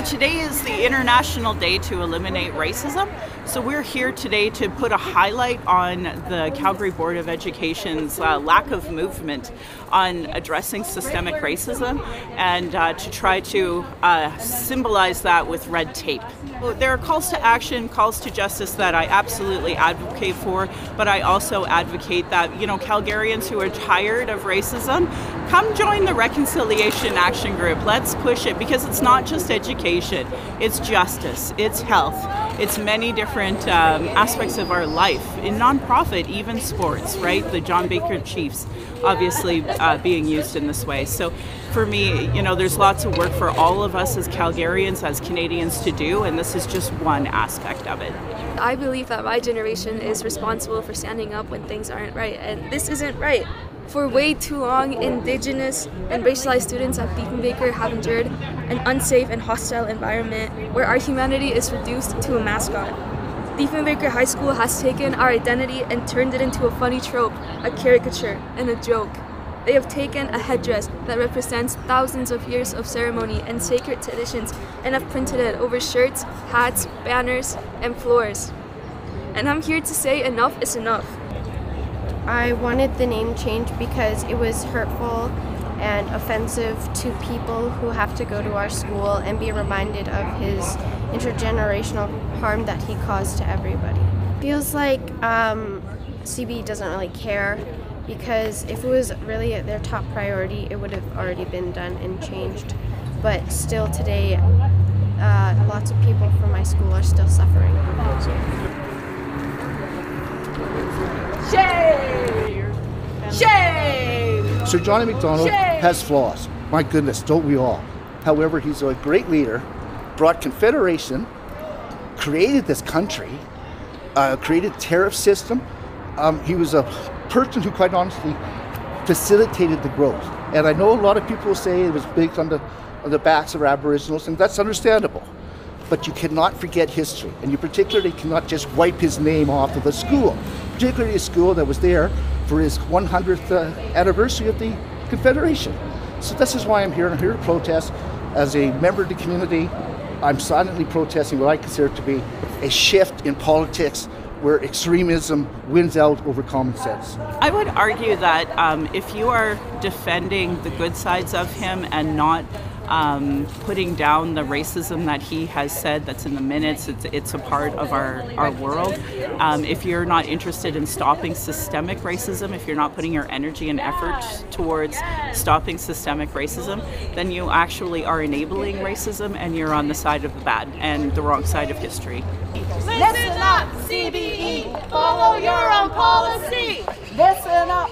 today is the International Day to Eliminate Racism. So we're here today to put a highlight on the Calgary Board of Education's lack of movement on addressing systemic racism and to try to symbolize that with red tape. There are calls to action, calls to justice that I absolutely advocate for, but I also advocate that, Calgarians who are tired of racism, come join the Reconciliation Action Group. Let's push it, because it's not just education, it's justice, it's health, it's many different aspects of our life, in nonprofit, even sports, right? The John Baker Chiefs obviously being used in this way. So for me, there's lots of work for all of us as Calgarians, as Canadians to do, and this is just one aspect of it. I believe that my generation is responsible for standing up when things aren't right, and this isn't right. For way too long, Indigenous and racialized students at Diefenbaker have endured an unsafe and hostile environment where our humanity is reduced to a mascot. Diefenbaker High School has taken our identity and turned it into a funny trope, a caricature, and a joke. They have taken a headdress that represents thousands of years of ceremony and sacred traditions and have printed it over shirts, hats, banners, and floors. And I'm here to say enough is enough. I wanted the name changed because it was hurtful and offensive to people who have to go to our school and be reminded of his intergenerational harm that he caused to everybody. Feels like CB doesn't really care, because if it was really their top priority, it would have already been done and changed. But still today, lots of people from my school are still suffering. Shame! Shame! Sir Johnny MacDonald has flaws. My goodness, don't we all? However, he's a great leader, brought Confederation, created this country, created tariff system. He was a person who quite honestly facilitated the growth. And I know a lot of people will say it was based on the backs of Aboriginals, and that's understandable. But you cannot forget history, and you particularly cannot just wipe his name off of the school, particularly a school that was there for his 100th anniversary of the Confederation. So this is why I'm here. I'm here to protest. As a member of the community, I'm silently protesting what I consider to be a shift in politics where extremism wins out over common sense. I would argue that if you are defending the good sides of him and not putting down the racism that he has said that's in the minutes, it's a part of our world. If you're not interested in stopping systemic racism, if you're not putting your energy and effort towards stopping systemic racism, then you actually are enabling racism, and you're on the side of the bad and the wrong side of history. Listen up, CBE! Follow your own policy! Listen up!